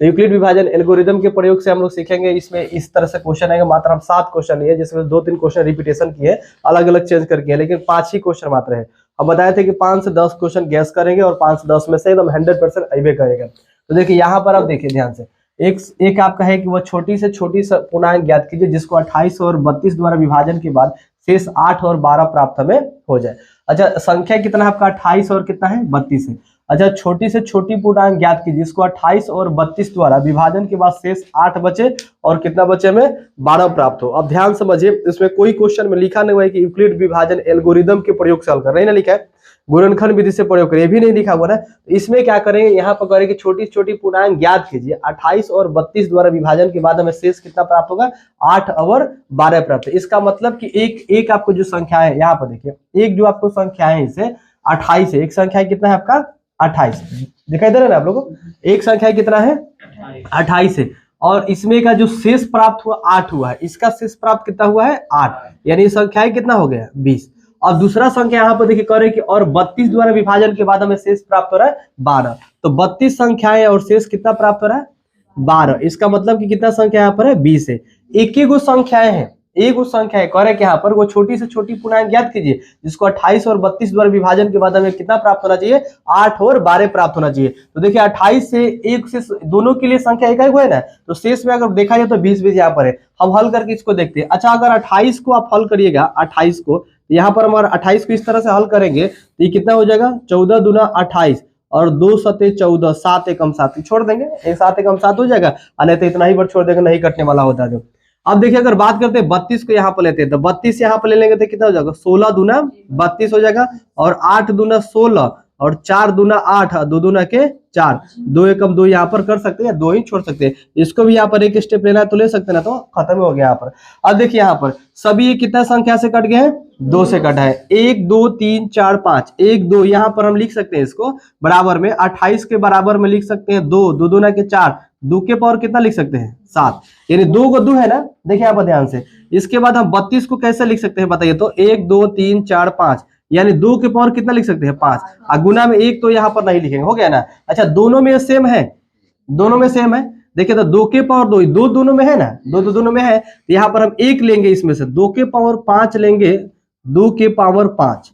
तो यूक्लिड विभाजन एल्गोरिदम के प्रयोग से हम लोग सीखेंगे। इसमें इस तरह से क्वेश्चन आएगा, मात्र हम 7 क्वेश्चन लिए, जिसमें 2-3 क्वेश्चन रिपीटेशन किए, अलग अलग चेंज करके, लेकिन 5 ही क्वेश्चन मात्र है। अब बताए थे कि 5 से 10 क्वेश्चन गैस करेंगे और 5 से 10 में से एकदम 100% अइबे करेगा। तो देखिए यहाँ पर आप देखिए ध्यान से, एक आपका है कि वह छोटी से छोटी पूर्णांक ज्ञात कीजिए जिसको 28 और 32 द्वारा विभाजन के बाद शेष 8 और 12 प्राप्त हमें हो जाए। अच्छा, संख्या कितना है आपका 28 और कितना है 32 है। अच्छा, छोटी से छोटी पूर्णांक ज्ञात कीजिए जिसको 28 और 32 द्वारा विभाजन के बाद शेष 8 बचे और कितना बचे हमें 12 प्राप्त हो। अब ध्यान समझिए, इसमें कोई क्वेश्चन में लिखा नहीं हुआ है कि यूक्लिड विभाजन एल्गोरिदम के प्रयोग से हल कर, नहीं ना लिखा है, गुणनखंड विधि से प्रयोग करें, ये भी नहीं लिखा हुआ ना। तो इसमें क्या करेंगे, यहाँ पर करेंगे छोटी छोटी पूर्णांक ज्ञात कीजिए 28 और 32 द्वारा विभाजन के बाद हमें शेष कितना प्राप्त होगा 8 और 12 प्राप्त है। इसका मतलब कि एक आपको जो संख्या है यहाँ पर देखिए, एक जो आपको संख्या है इसे 28 है, एक संख्या कितना है आपका 28, दिखाई दे रहा है ना आप लोगों को, एक संख्या कितना है 28 है, और इसमें का जो शेष प्राप्त हुआ 8 हुआ है, इसका शेष प्राप्त कितना हुआ है 8, यानी संख्या कितना हो गया 20। और दूसरा संख्या यहाँ पर देखिए कह रहे हैं कि और 32 द्वारा विभाजन के बाद हमें शेष प्राप्त हो रहा है 12, तो 32 संख्याएं और शेष कितना प्राप्त हो रहा है 12। इसका मतलब कि कितना संख्या यहाँ पर है 20 है। एक ही गो संख्याएं हैं, एक वो संख्या है, कह रहे हैं कि यहाँ पर वो छोटी से छोटी पूर्णांक ज्ञात कीजिए जिसको 28 और 32 द्वारा विभाजन के बाद हमें कितना प्राप्त होना चाहिए 8 और 12 प्राप्त होना चाहिए। तो देखिए 28 से एक से दोनों के लिए संख्या एक है ना, तो शेष में अगर देखा जाए तो 20 यहाँ पर है। हम हल करके इसको देखते हैं। अच्छा, अगर 28 को आप हल करिएगा, 28 को यहाँ पर हमारा 28 को इस तरह से हल करेंगे तो ये कितना हो जाएगा 14 दूना 28 और 2 सते 14, 7 एकम 7 छोड़ देंगे, 7 एकम 7 हो जाएगा, नहीं तो इतना ही बार छोड़ देंगे, नहीं कटने वाला होता है। जो अब देखिए अगर बात करते हैं 32 को यहाँ पर लेते हैं तो 32 यहाँ पर ले लेंगे तो कितना हो जाएगा 16 दूना 32 हो जाएगा, और 8 दूना 16 और 4 दूना 8, 2 दूना के 4, 2 एकम 2 यहाँ पर कर सकते हैं, 2 ही छोड़ सकते हैं। इसको भी यहाँ पर एक स्टेप लेना है तो ले सकते हैं ना, तो खत्म हो गया यहाँ पर। अब देखिए यहाँ पर सभी ये कितना संख्या से कट गए हैं 2 से कटा है, 1 2 3 4 5, 1 2 यहाँ पर हम लिख सकते हैं इसको बराबर में 28 के बराबर में लिख सकते हैं 2, 2 दूना के 4, 2 के पावर कितना लिख सकते हैं 7, यानी 2 को 2 है ना। देखिए यहाँ पर ध्यान से, इसके बाद हम 32 को कैसे लिख सकते हैं बताइए तो 1 2 3 4 5, यानी 2 के पावर कितना लिख सकते हैं 5, और गुना में 1 तो यहाँ पर नहीं लिखेंगे, हो गया ना। अच्छा, दोनों में सेम है, दोनों में सेम है, देखिए तो 2 के पावर 2, 2 दोनों में है ना, 2 तो दोनों में है, तो यहाँ पर हम 1 लेंगे, इसमें से 2 के पावर 5 लेंगे, 2 के पावर 5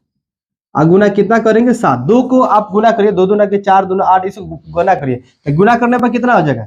और गुना कितना करेंगे 7, 2 को आप गुना करिए, 2 दूना के 4 दूना 8, इसे गुना करिए, गुना करने पर कितना हो जाएगा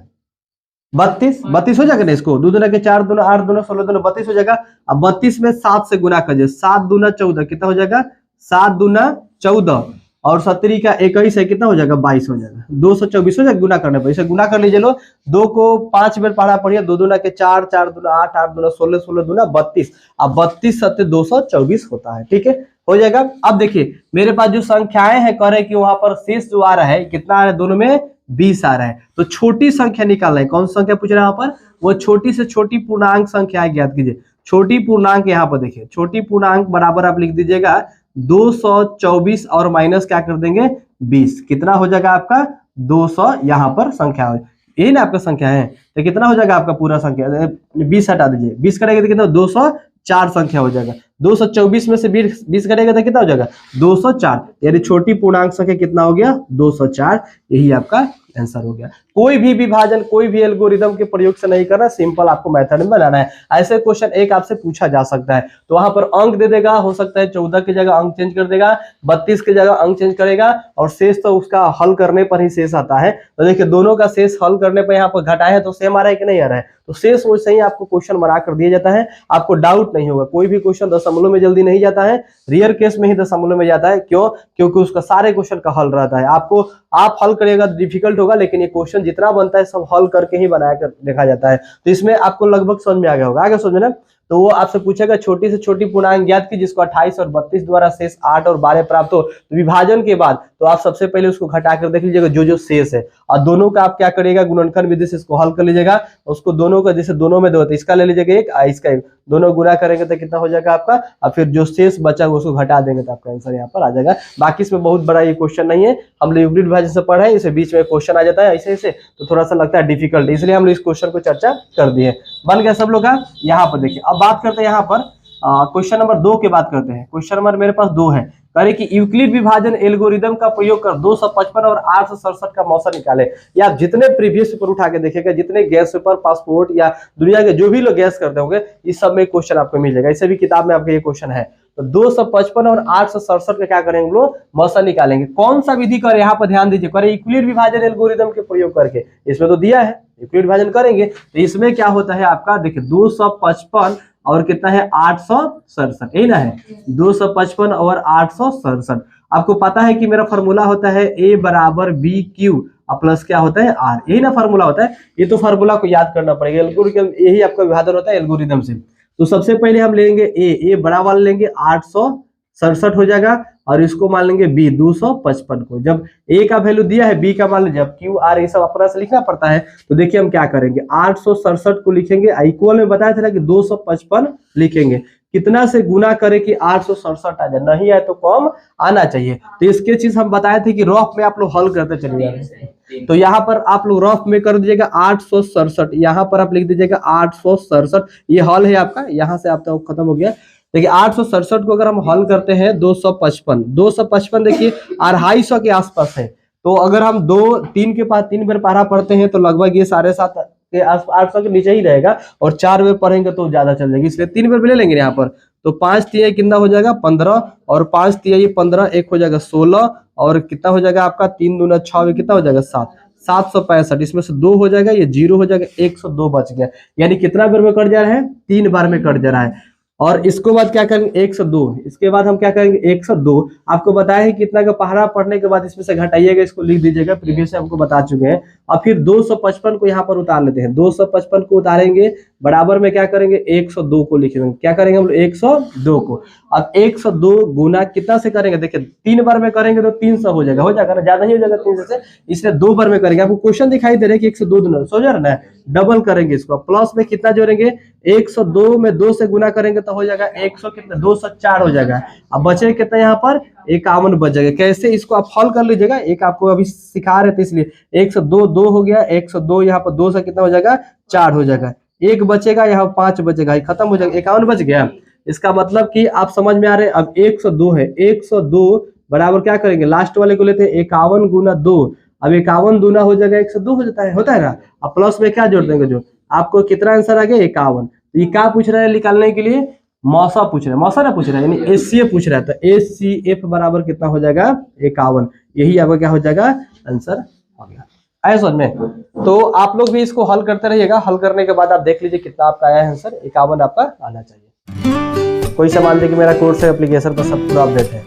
32 हो जाएगा ना। इसको 2 दूना के 4 दूना 8 दूना 16 दूना 32 हो जाएगा। अब 32 में 7 से गुना करिए, 7 दूना 14 कितना हो जाएगा 7 दूना 14 और 17 का 21 है कितना हो जाएगा 22 हो जाएगा, 224 हो जाएगा गुना करने पर। इसे गुना कर लीजिए, लो 2 को 5 बार पढ़ा पड़िए, 2 दूना के 4, 4 दूना 8, 8 दूना 16, 16 दूना 32, अब 32 सत्ते 224 होता है, ठीक है, हो जाएगा। अब देखिए मेरे पास जो संख्याएं हैं कह रहे कि वहां पर शेष जो आ रहा है कितना आ रहा है, दोनों में 20 आ रहा है, तो छोटी संख्या निकालना है। कौन सी संख्या पूछ रहा है यहाँ पर, वो छोटी से छोटी पूर्णांक संख्या ज्ञात कीजिए। छोटी पूर्णांक यहाँ पर देखिए, छोटी पूर्णांक बराबर आप लिख दीजिएगा 224 और माइनस क्या कर देंगे 20, कितना हो जाएगा आपका 200, यहाँ पर संख्या यही ना आपका संख्या है, तो कितना हो जाएगा आपका पूरा संख्या 20 हटा दीजिए, 20 करेंगे तो कितना 204 संख्या हो जाएगा, 224 में से 20 करेंगे तो कितना हो जाएगा 204, यानी छोटी पूर्णांक संख्या कितना हो गया 204, यही आपका आंसर हो गया। कोई भी विभाजन कोई भी एल्गोरिदम के प्रयोग से नहीं करना, सिंपल आपको मेथड में बनाना है। ऐसे क्वेश्चन एक आपसे पूछा जा सकता है, तो वहां पर अंक दे देगा, हो सकता है 14 की जगह अंक चेंज कर देगा, 32 की जगह अंक चेंज करेगा, और शेष तो उसका हल करने पर ही शेष आता है। तो देखिए दोनों का शेष हल करने पर यहाँ पर घटाए है तो सेम आ रहा है कि नहीं आ रहा है, तो शेष वैसे ही आपको क्वेश्चन बना कर दिया जाता है, आपको डाउट नहीं होगा। कोई भी क्वेश्चन दशमलव में जल्दी नहीं जाता है, रेयर केस में ही दशमलव में जाता है। क्यों? क्योंकि उसका सारे क्वेश्चन का हल रहता है। आपको आप हल करिएगा डिफिकल्ट होगा, लेकिन ये क्वेश्चन जितना बनता है सब हल करके ही बनाया कर देखा जाता है। तो इसमें आपको लगभग समझ में आ गया होगा, आगे समझ में ना। तो वो आपसे पूछेगा छोटी से छोटी पूर्णांक ज्ञात की जिसको 28 और 32 द्वारा शेष 8 और 12 प्राप्त हो, तो विभाजन के बाद तो आप सबसे पहले उसको घटा कर देख लीजिएगा जो जो शेष है, और दोनों का आप क्या करिएगा गुणनखंड विधि से इसको हल कर लीजिएगा। उसको दोनों का जैसे दोनों में दो तो इसका ले लीजिएगा एक, इसका एक, दोनों गुना करेंगे तो कितना हो जाएगा आपका, और फिर जो शेष बचा उसको घटा देंगे तो आपका आंसर यहाँ पर आ जाएगा। बाकी इसमें बहुत बड़ा ये क्वेश्चन नहीं है, हम लोग यूक्लिड विभाजन से पढ़े, इसे बीच में क्वेश्चन आ जाता है ऐसे ऐसे, तो थोड़ा सा लगता है डिफिकल्ट, इसलिए हम लोग इस क्वेश्चन को चर्चा कर दिए। बन गया सब लोग का। यहाँ पर देखिए अब बात करते हैं यहाँ पर क्वेश्चन नंबर 2 की बात करते हैं। क्वेश्चन नंबर मेरे पास 2 है, करे कि यूक्लिड विभाजन एल्गोरिदम का प्रयोग कर 255 और 867 का मौसा निकाले। या आप जितने प्रीवियस पेपर उठा के देखेगा, जितने गैस पेपर, पासपोर्ट या दुनिया के जो भी लोग गैस करते होंगे, इस सब में क्वेश्चन आपको मिलेगा। इसे भी किताब में आपके ये क्वेश्चन है। तो 255 और 867 का क्या करेंगे हम लोग, मौसा निकालेंगे। कौन सा विधि कर, यहाँ पर ध्यान दीजिए, करे यूक्लिड विभाजन एल्गोरिदम के प्रयोग करके। इसमें तो दिया है यूक्लिड विभाजन करेंगे, तो इसमें क्या होता है आपका, देखिए 255 और कितना है 867, यही ना है 255 और 867। आपको पता है कि मेरा फॉर्मूला होता है ए बराबर बी क्यू प्लस क्या होता है आर, यही ना फॉर्मूला होता है। ये तो फॉर्मूला को याद करना पड़ेगा, एल्गोरिथम यही आपका विभाजन होता है एल्गोरिथम से। तो सबसे पहले हम लेंगे ए बड़ा वाला लेंगे 867 हो जाएगा, और इसको मान लेंगे बी 255 को। जब ए का वैल्यू दिया है, बी का मान लीजिए, जब क्यू आर ये सब अपना से लिखना पड़ता है, तो देखिए हम क्या करेंगे, 867 को लिखेंगे, इक्वल में बताया था ना कि 255 लिखेंगे। कितना से गुना करें कि 867 आ जाए, नहीं आए तो कम आना चाहिए। तो इसके चीज हम बताए थे कि रफ में आप लोग हल करते चले जा रहे हैं। तो यहाँ पर आप लोग रफ में कर दीजिएगा 867, यहाँ पर आप लिख दीजिएगा 867, ये हल है आपका, यहाँ से आपका खत्म हो गया। देखिए 867 को अगर हम हल करते हैं 255 देखिए 250 के आसपास है। तो अगर हम 3 के पास 3 बार पढ़ा पढ़ते हैं तो लगभग ये 7.5 के 800 के नीचे ही रहेगा, और 4 बार पढ़ेंगे तो ज्यादा चल जाएगी, इसलिए 3 बार ले लेंगे यहाँ पर। तो 5 तिहाई कितना हो जाएगा 15, और 5 तिहाई 15, एक हो जाएगा 16, और कितना हो जाएगा आपका 3 दूना 6, कितना हो जाएगा 7, 765। इसमें से 2 हो जाएगा, ये 0 हो जाएगा, 102 बच गया। यानी कितना बार में कट जा रहा है, 3 बार में कट जा रहा है। और इसको बाद क्या करेंगे 102, इसके बाद हम क्या करेंगे 102। आपको बताया है कितना का पहाड़ा पढ़ने के बाद इसमें से घटाइएगा, इसको लिख दीजिएगा, प्रीवियस हमको बता चुके हैं। और फिर 255 को यहाँ पर उतार लेते हैं, 255 को उतारेंगे, बराबर में क्या करेंगे 102 को लिखेंगे। क्या करेंगे हम लोग 102 को। अब 102 गुना कितना से करेंगे, देखिए 3 बार में करेंगे तो 300 हो जाएगा ना, ज्यादा ही हो जाएगा 300 से, इसलिए 2 बार में करेंगे। आपको क्वेश्चन दिखाई दे रहा है कि 102 दूना सो जा रहा है, डबल करेंगे इसको, प्लस में कितना जोड़ेंगे 102 में 2 से गुना करेंगे तो हो जाएगा 100 कितना 204 हो जाएगा। अब बचे कितना यहाँ पर 51 बच जाएगा। कैसे, इसको आप हल कर लीजिएगा, एक आपको अभी सिखा रहे थे इसलिए। 102 2 हो गया, 102 यहाँ पर 2 से कितना हो जाएगा 4 हो जाएगा, एक बचेगा, यहाँ 5 बचेगा, खत्म हो जाएगा, 51 बच गया। इसका मतलब कि आप समझ में आ रहे हैं। अब 102 है, 102 बराबर क्या करेंगे, लास्ट वाले को लेते हैं 51 गुना 2। अब 51 दूना हो जाएगा 102 हो जाता है, होता है ना। अब प्लस में क्या जोड़ देंगे, जो आपको कितना आंसर आ गया 51। तो ये क्या पूछ रहा है निकालने के लिए, मौसा पूछ रहा है, मौसा ना पूछ रहा है, यानी एचसीएफ पूछ रहा है। तो एचसीएफ बराबर कितना हो जाएगा 51, यही आपका क्या हो जाएगा आंसर हो गया। आया समझ में। तो आप लोग भी इसको हल करते रहिएगा, हल करने के बाद आप देख लीजिए कितना आपका आया है आंसर, 51 आपका आना चाहिए। कोई सा मान लीजिए कि मेरा कोर्स है, एप्लीकेशन पर सब पूरा अपडेट है,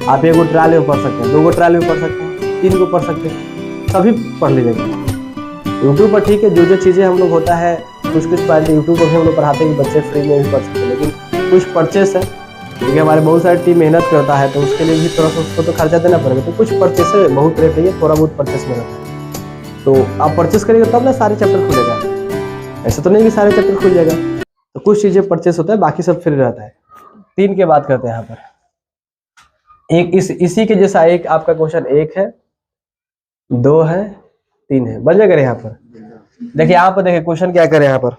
आप 1 गो ट्रायल में पढ़ सकते हैं, 2 गो ट्रायल में पढ़ सकते हैं, 3 को पढ़ सकते हैं, सभी पढ़ लीजिएगा। यूट्यूब पर ठीक है, जो जो चीज़ें हम लोग होता है कुछ पढ़ते, यूट्यूब पर भी हम लोग पढ़ाते हैं कि बच्चे फ्री में भी पढ़ सकते हैं, लेकिन कुछ परचेस है, क्योंकि हमारे बहुत सारी टीम मेहनत करता है, तो उसके लिए भी थोड़ा सा उसको तो खर्चा देना पड़ेगा। तो कुछ परचेस है, बहुत रेट नहीं है, थोड़ा बहुत परचेस में रहता है। तो आप परचेस करेंगे तब ना सारे चैप्टर खुलेगा, ऐसा तो नहीं कि सारे चैप्टर खुल जाएगा। तो कुछ चीज़ें परचेस होता है, बाकी सब फ्री रहता है। 3 के बात करते हैं यहाँ पर। एक इसी के जैसा एक आपका क्वेश्चन 1 है, 2 है, 3 है, बन जाएगा यहाँ पर। देखिए यहाँ पर देखिए क्वेश्चन क्या करें, यहाँ पर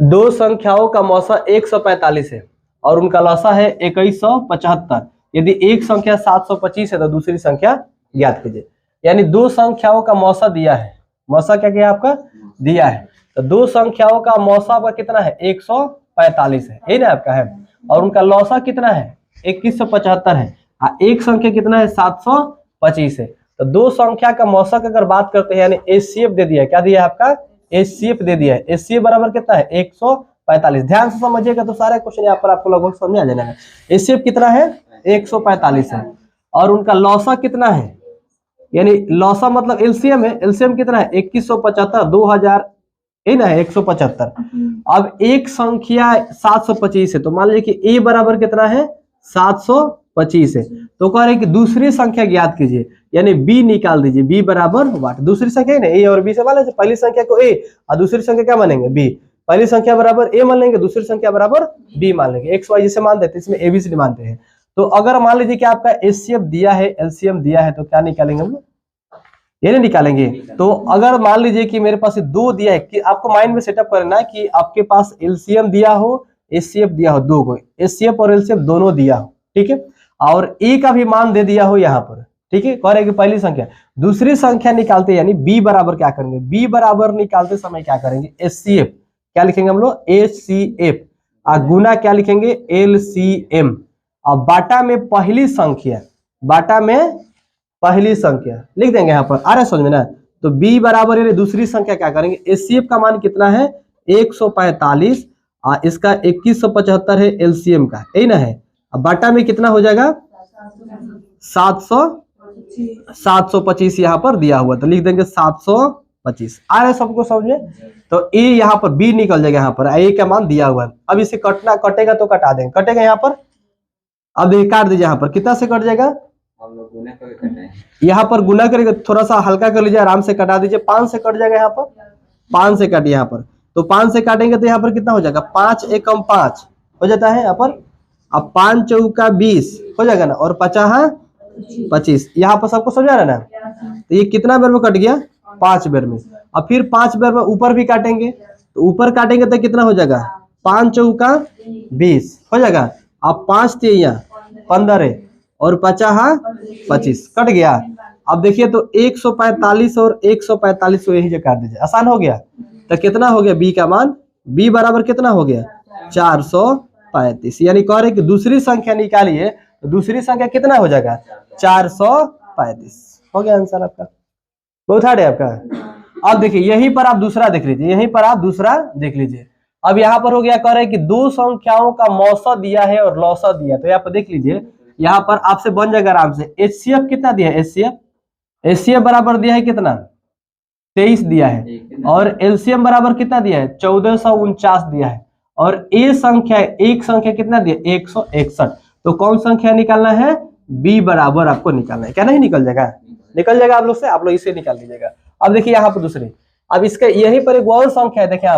2 संख्याओं का मौसा 145 है और उनका लसा है 2175। यदि एक संख्या 725 है तो दूसरी संख्या ज्ञात कीजिए। यानी 2 संख्याओं का मौसा दिया है, मौसा क्या क्या आपका दिया है, तो 2 संख्याओं का मौसा आपका कितना है 145 है, यही ना आपका है, और उनका लौसा कितना है 2175 है, एक संख्या कितना है 725 है। तो 2 संख्या का मौसा अगर बात करते हैं, यानी एचसीएफ दे दिया है, क्या दिया है आपका एचसीएफ दे दिया है। एचसीएफ बराबर कितना है 145। ध्यान से समझिएगा तो सारे क्वेश्चन यहाँ पर आपको लगभग समझ आ जाना है। एचसीएफ कितना है 145 है, और उनका लौसा कितना है, यानी लौसा मतलब एलसीएम है, एलसीएम कितना है 2175 2000 है ना 175। अब एक संख्या 725 है, तो मान लीजिए कि ए बराबर कितना है 725 है, तो कह रहे हैं कि दूसरी संख्या ज्ञात कीजिए, यानी बी निकाल दीजिए। बी बराबर वाट, दूसरी संख्या है ना ए और बी से मान लीजिए, पहली संख्या को ए और दूसरी संख्या क्या मानेंगे बी। पहली संख्या बराबर ए मान लेंगे, दूसरी संख्या बराबर बी मान लेंगे, एक्स वाई जिसे मान देते हैं, इसमें एबीसीडी मानते हैं। तो अगर मान लीजिए कि आपका एचसीएफ दिया है, एलसीएम दिया है, तो क्या निकालेंगे हम लोग, ये नहीं निकालेंगे। तो अगर मान लीजिए कि मेरे पास 2 दिया है, कि आपको माइंड में सेटअप करना है कि आपके पास एलसीएम दिया हो HCF दिया हो 2 को, HCF और LCF दोनों दिया हो, ठीक है, और ए का भी मान दे दिया हो यहाँ पर, ठीक है। कह रहे कि पहली संख्या, दूसरी संख्या निकालते यानी बी बराबर क्या करेंगे, बी बराबर निकालते समय क्या करेंगे, HCF क्या लिखेंगे हम लोग, HCF, और गुना क्या लिखेंगे, LCM, और बाटा में पहली संख्या, बाटा में पहली संख्या लिख देंगे यहाँ पर, आ रहा है समझ में ना। तो b बराबर है, दूसरी संख्या क्या करेंगे, HCF का मान कितना है 145, इसका 2175 है LCM का, यही ना है। अब बाटा में कितना हो जाएगा 725 यहाँ पर दिया हुआ, तो लिख देंगे 725। आ रहा है सबको समझ में। तो ए यहाँ पर बी निकल जाएगा, यहाँ पर ए का मान दिया हुआ है। अब इसे कटेगा तो कटा देंगे, कटेगा यहाँ पर, अब देखिए काट दीजिए, यहाँ पर कितना से कट जाएगा, हम लोग गुना करके कटाएं, यहाँ पर गुना करेंगे, थोड़ा सा हल्का कर लीजिए, आराम से कटा दीजिए, 5 से कट जाएगा यहाँ पर, 5 से काटिए यहाँ पर, तो 5 से काटेंगे तो यहाँ पर कितना हो जाएगा, 5 एकम 5 हो जाता है यहाँ पर, अब 5 चौका 20 हो जाएगा ना, और 50 25, यहाँ पर सबको समझा रहा है ना। तो ये कितना बेर में कट गया, 5 बेर में। अब फिर 5 बेर में ऊपर भी काटेंगे, तो ऊपर काटेंगे तो कितना हो जाएगा, 5 चौका 20 हो जाएगा, अब 5 तेया 15 और 50 25 कट गया। अब देखिए तो 145 और 145 को यही काट दीजिए, आसान हो गया। तो कितना हो गया बी का मान, बी बराबर कितना हो गया 435, यानी कह रहे कि दूसरी संख्या निकालिए, तो दूसरी संख्या कितना हो जाएगा 435, हो गया आंसर आपका। बहुत हार्ड है आपका। अब देखिए यहीं पर आप दूसरा देख लीजिए, यहीं पर आप दूसरा देख लीजिए। अब यहाँ पर हो गया, कह रहे कि दो संख्याओं का मौसा दिया है और लौसा दिया, तो यहाँ पर देख लीजिए, यहाँ पर आपसे बन जाएगा आराम से। HCF कितना दिया है, HCF बराबर दिया है कितना 23 दिया है, और LCM बराबर कितना दिया है 1449 दिया है, और एक संख्या कितना दिया 161। तो कौन संख्या निकालना है, B बराबर आपको निकालना है, क्या नहीं निकल जाएगा, निकल जाएगा आप लोग से, आप लोग इसे निकाल लीजिएगा। अब देखिए यहाँ पर दूसरे, अब इसका यहीं पर एक और संख्या है, देखिए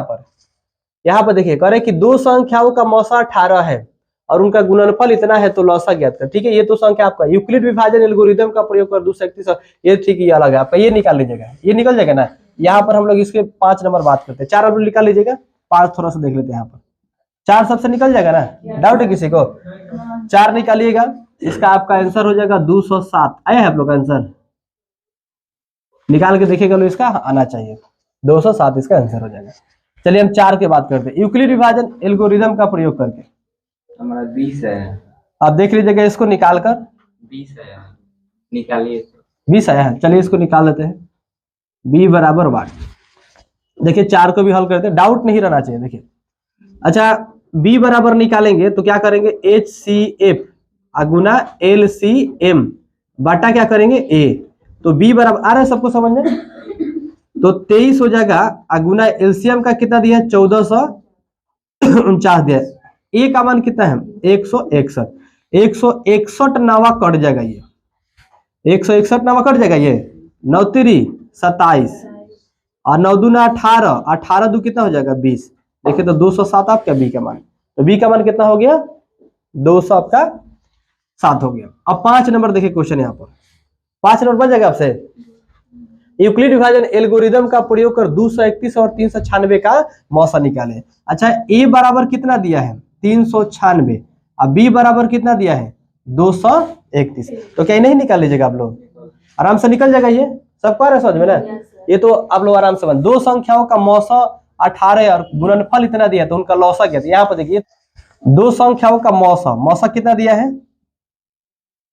यहाँ पर देखिए, कह रहे कि दो संख्याओं का मौसा 18 है और उनका गुणनफल इतना है, तो लौसा ज्ञात कर। ठीक है, ये तो संख्या आपका यूक्लिड विभाजन एल्गोरिथम का प्रयोग कर 231, ये ठीक है, ये अलग है आपका, ये निकाल लीजिएगा, ये निकल जाएगा ना। यहाँ पर हम लोग इसके 5 नंबर बात करते हैं, 4 नंबर निकाल लीजिएगा, 5 थोड़ा सा देख लेते हैं। यहाँ पर 4 सबसे निकल जाएगा ना, डाउट है किसी को, 4 निकालिएगा, इसका आपका आंसर हो जाएगा 207। आया है आप लोग का आंसर, निकाल के देखिएगा, लो इसका आना चाहिए 207, इसका आंसर हो जाएगा। चलिए हम 4 के बात करते हैं, यूक्लिड विभाजन एल्गोरिथम का प्रयोग करके। हमारा 20 है, आप देख लीजिएगा इसको निकाल कर, 20 है, निकालिए। 20 आया है, चलिए इसको निकाल लेते हैं। b बराबर 1, देखिए 4 को भी हल करते हैं, डाउट नहीं रहना चाहिए। देखिए अच्छा, b बराबर निकालेंगे तो क्या करेंगे, HCF गुना LCM बाटा क्या करेंगे a, तो b बराबर आ रहा है सबको समझ में, तो 23 हो जाएगा, गुना LCM का कितना दिया है 1449 दिया है, a का मान कितना है 161, 161 नावा कट जाएगा, ये 161 नावा कट जाएगा, ये 9 3 27 और 9 2 18, 18 2 कितना हो जाएगा 20। देखिए तो 207 आपका बी का मान, तो बी का मान कितना हो गया 200 आपका 7 हो गया। अब 5 नंबर देखिए क्वेश्चन, यहाँ पर 5 नंबर बन जाएगा आपसे, यूक्लिड विभाजन एल्गोरिथम का प्रयोग कर 231 और 396 का मौसा निकाले। अच्छा, ए बराबर कितना दिया है 396, अब बी बराबर कितना दिया है 231, तो क्या नहीं निकाल लीजिएगा आप लोग, आराम से निकल जाएगा। ये सबको आ रहा है समझ में ना, ये तो आप लोग आराम से बन। दो संख्याओं का मौसा 18 और गुणनफल इतना दिया, तो उनका लौसा क्या था। यहाँ पर देखिए दो संख्याओं का मौसा कितना दिया है,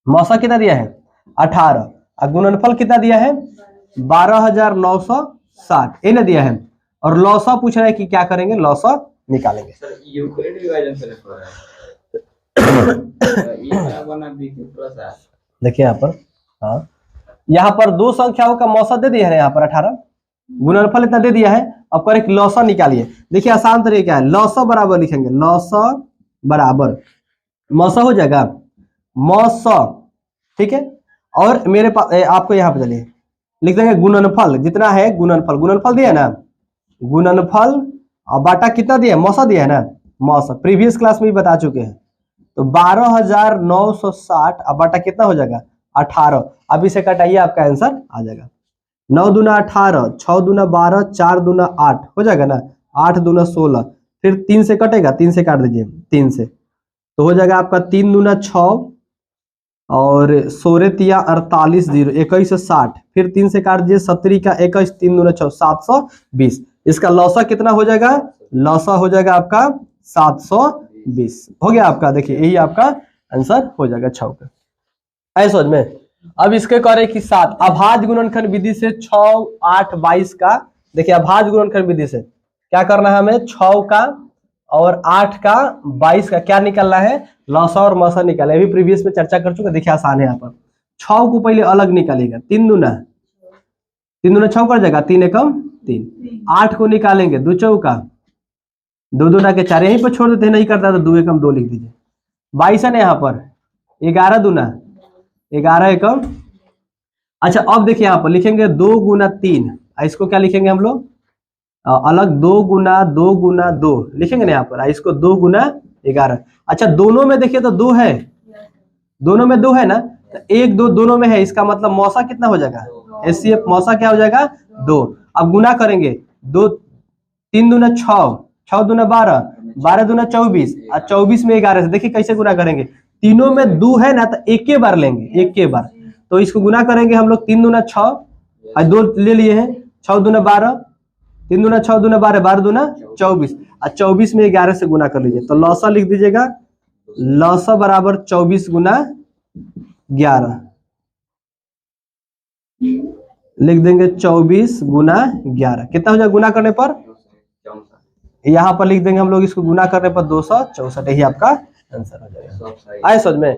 मौसा कितना दिया है 18 और गुणनफल कितना दिया है 12960, ये ना दिया है, और लौसा पूछ रहा है कि क्या करेंगे, लौसा निकालेंगे। सर यूक्लिड विभाजन से लिख रहा है, ये बराबर ना b प्लस r। देखिए यहाँ पर, हाँ यहाँ पर दो संख्याओं का मौसा दे दिया है, यहाँ पर 18, गुणनफल इतना दे दिया है। अब करेक्ट लौसा निकालिए। देखिए आसान तरीका क्या है, लौसा बराबर लिखेंगे, लौसा बराबर मौसा हो जाएगा मौसा, ठीक है। और मेरे पास आपको यहाँ पे चलिए लिख देंगे गुणनफल, जितना है गुणनफल दिया है ना, गुणनफल और बाटा कितना दिया है, मौसा दिया है ना, मौसा प्रीवियस क्लास में भी बता चुके हैं। तो 12960 अब बाटा कितना हो जाएगा 18, अब इसे कटाइए, आपका आंसर आ जाएगा 9 दूना 18, 6 दूना 12, 4 दूना 8 हो जाएगा ना, 8 दूना 16, फिर 3 से कटेगा, 3 से काट दीजिए, 3 से तो हो जाएगा आपका 3 दूना 6 और 16 तिया 48 0 21 से 60, फिर 3 से काट दीजिए 17 का 21 3 दूना 6 720। इसका लौसा कितना हो जाएगा? लौसा हो जाएगा आपका 720 हो गया आपका। देखिए यही आपका आंसर हो जाएगा 6 का। ऐसा समझ में। अब इसके करें कि 7 अभाज्य गुणनखंड विधि से 6 8 22 का, देखिए अभाज्य गुणनखंड विधि से क्या करना है हमें? 6 का और 8 का 22 का क्या निकालना है? लौसा और मौसा निकालना है। अभी प्रीवियस में चर्चा कर चुके, देखिए आसान है यहाँ पर। 6 को पहले अलग निकालेगा, 3 दूना 6 कर जाएगा, 3 एकम 3। 8 को निकालेंगे, 2 चौका 2 दूना के 4, यहीं पर छोड़ देते हैं, नहीं करता तो 2 एकम 2 लिख दीजिए। 22 है ना यहाँ पर, 11 दूना 11 एकम। अच्छा अब देखिए यहाँ पर लिखेंगे 2 गुना 3, इसको क्या लिखेंगे हम लोग? अलग 2 गुना 2 लिखेंगे ना यहाँ पर, इसको 2 गुना 11। अच्छा दोनों में देखिए तो 2 है, दोनों में 2 है ना, तो 1 2 दोनों में है, इसका मतलब मौसा कितना हो जाएगा? HCF मौसा क्या हो जाएगा? 2। अब गुना करेंगे, 2 3 दूना 6 6 दूना 12 12 दूना 24 और 24 में 11 से देखिए कैसे गुना करेंगे। तीनों में 2 है ना, तो एक के बार लेंगे, एक के बार, तो इसको गुना करेंगे हम लोग। 3 दूना 6 और 2 ले लिए हैं, 6 दूना 12 3 दूना 6 दूना 12 12 दूना 24 और 24 में 11 से गुना कर लीजिए, तो लौसा लिख दीजिएगा। लौसा बराबर 24 गुना 11 लिख देंगे, 24 गुना 11 कितना हो जाएगा गुना करने पर? यहाँ पर लिख देंगे हम लोग इसको गुना करने पर 264। यही आपका आंसर हो जाएगा। आए समझ में।